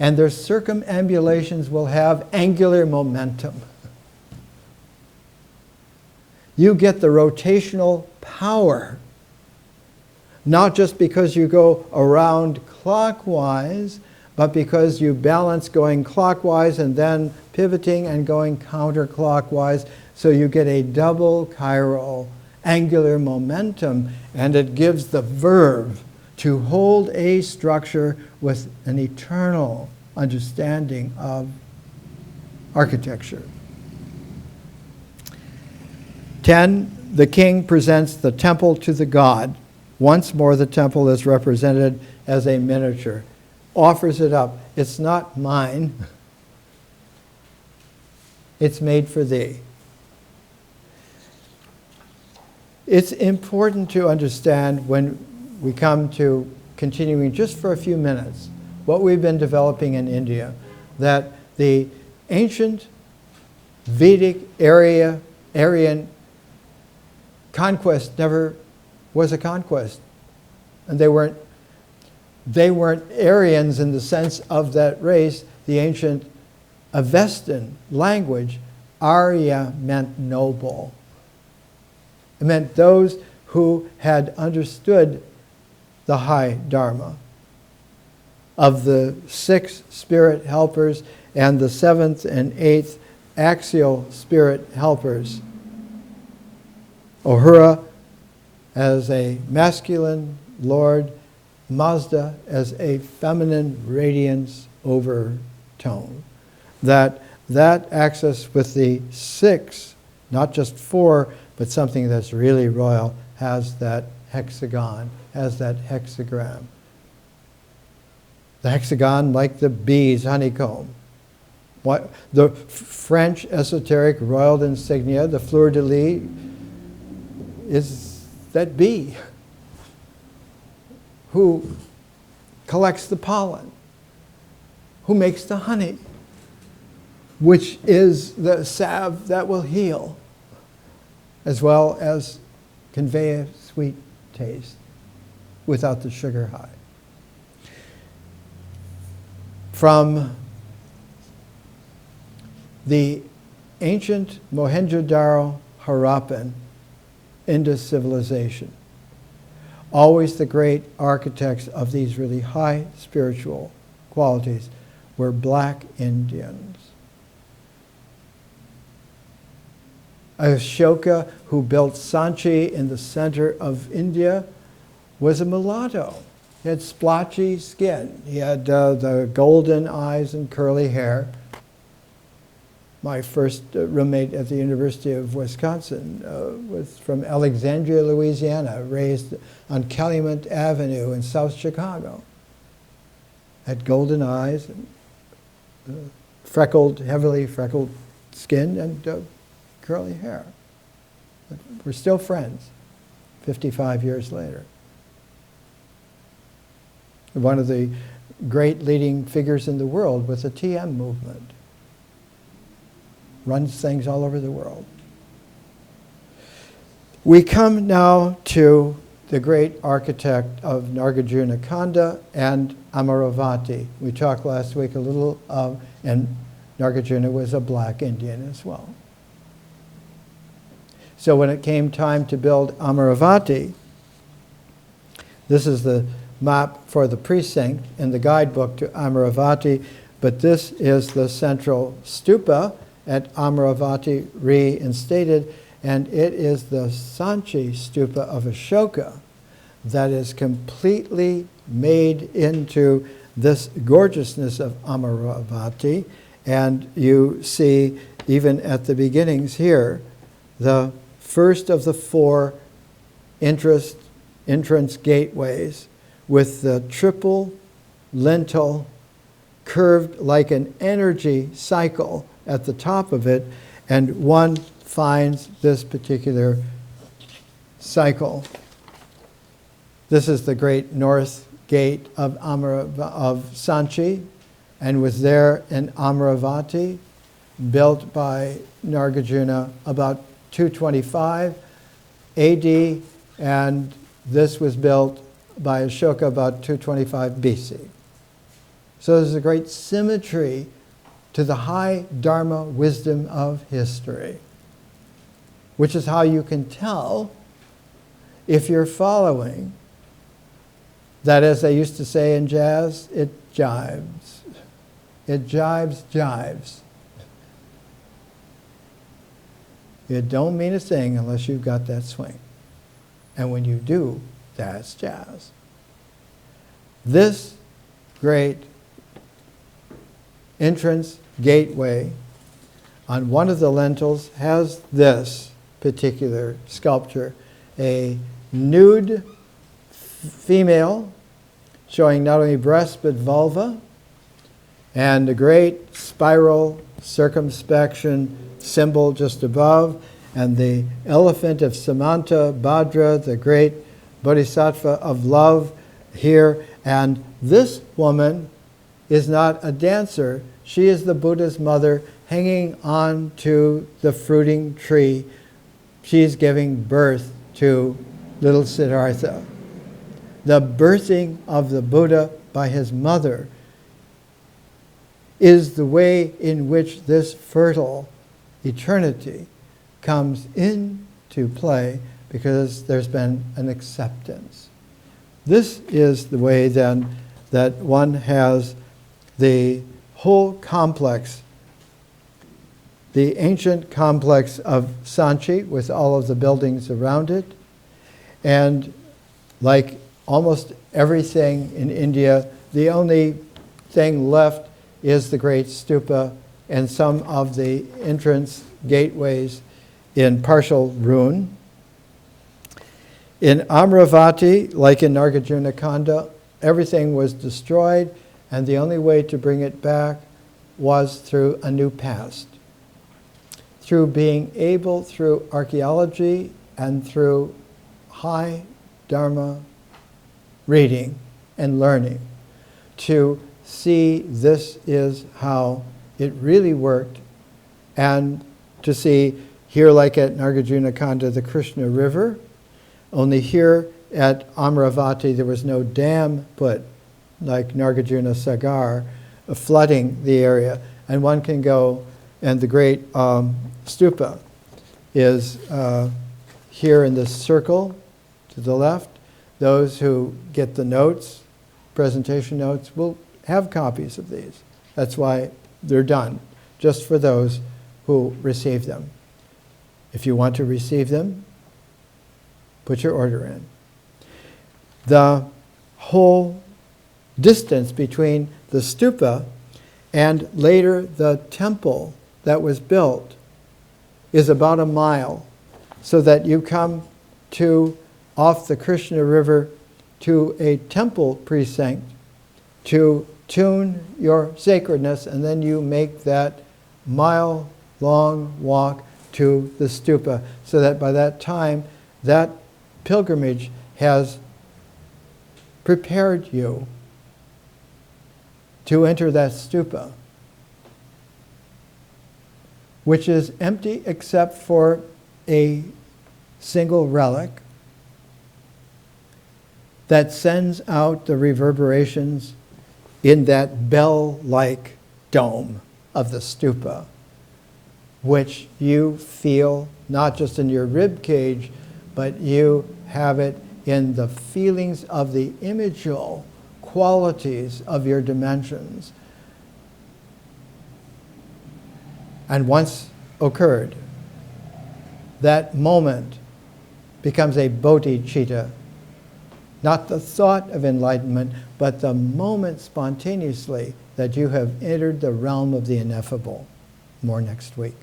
and their circumambulations will have angular momentum. You get the rotational power, not just because you go around clockwise, but because you balance going clockwise and then pivoting and going counterclockwise, so you get a double chiral angular momentum, and it gives the verve to hold a structure with an eternal understanding of architecture. 10, the king presents the temple to the god. Once more, the temple is represented as a miniature. Offers it up. It's not mine. It's made for thee. It's important to understand when we come to continuing just for a few minutes what we've been developing in India, that the ancient Vedic Aryan conquest never was a conquest. And they weren't Aryans in the sense of that race. The ancient Avestan language, Arya meant noble. It meant those who had understood the high Dharma. Of the 6 spirit helpers and the 7th and 8th axial spirit helpers, Ahura as a masculine lord, Mazda as a feminine radiance overtone. That axis with the 6, not just 4, but something that's really royal, has that hexagon, has that hexagram. The hexagon, like the bees, honeycomb. What the French esoteric royal insignia, the fleur-de-lis, is that bee who collects the pollen, who makes the honey, which is the salve that will heal, as well as convey a sweet taste without the sugar high. From the ancient Mohenjo-Daro Harappan Indus civilization, always the great architects of these really high spiritual qualities were black Indians. Ashoka, who built Sanchi in the center of India, was a mulatto. He had splotchy skin. He had the golden eyes and curly hair. My first roommate at the University of Wisconsin was from Alexandria, Louisiana, raised on Calumet Avenue in South Chicago. Had golden eyes, and heavily freckled skin, and curly hair. But we're still friends 55 years later. One of the great leading figures in the world with the TM movement. Runs things all over the world. We come now to the great architect of Nagarjuna Kanda and Amaravati. We talked last week a little of, and Nagarjuna was a black Indian as well. So when it came time to build Amaravati, this is the map for the precinct in the guidebook to Amaravati, but this is the central stupa at Amaravati reinstated, and it is the Sanchi stupa of Ashoka that is completely made into this gorgeousness of Amaravati. And you see, even at the beginnings here, the first of the 4 entrance gateways with the triple lintel curved like an energy cycle at the top of it, and one finds this particular cycle. This is the great north gate of Sanchi, and was there in Amaravati, built by Nagarjuna about 225 AD, and this was built by Ashoka about 225 BC. So there's a great symmetry to the high Dharma wisdom of history, which is how you can tell if you're following that, as they used to say in jazz, it jibes. It jives. It don't mean a thing unless you've got that swing. And when you do, that's jazz. This great entrance gateway on one of the lintels has this particular sculpture, a nude female showing not only breast but vulva, and a great spiral circumspection symbol just above, and the elephant of Samanta Bhadra, the great bodhisattva of love here. And this woman is not a dancer. She is the Buddha's mother hanging on to the fruiting tree. She's giving birth to little Siddhartha. The birthing of the Buddha by his mother is the way in which this fertile eternity comes into play, because there's been an acceptance. This is the way then that one has the whole complex, the ancient complex of Sanchi with all of the buildings around it. And like almost everything in India. The only thing left is the great stupa and some of the entrance gateways in partial ruin. In Amravati, like in Nagarjunakonda, everything was destroyed, and the only way to bring it back was through a new past. Through being able, through archaeology and through high Dharma reading and learning, to see this is how it really worked, and to see here, like at Nagarjunakonda, the Krishna River. Only here at Amravati there was no dam put, like Nagarjuna Sagar, flooding the area. And one can go, and the great stupa is here in this circle to the left. Those who get the notes, presentation notes, will have copies of these. That's why they're done, just for those who receive them. If you want to receive them, put your order in. The whole distance between the stupa and later the temple that was built is about a mile, so that you come to off the Krishna River to a temple precinct to tune your sacredness, and then you make that mile-long walk to the stupa, so that by that time that pilgrimage has prepared you to enter that stupa, which is empty except for a single relic that sends out the reverberations in that bell-like dome of the stupa, which you feel not just in your rib cage, but you have it in the feelings of the imageal qualities of your dimensions. And once occurred, that moment becomes a bodhicitta. Not the thought of enlightenment, but the moment spontaneously that you have entered the realm of the ineffable. More next week.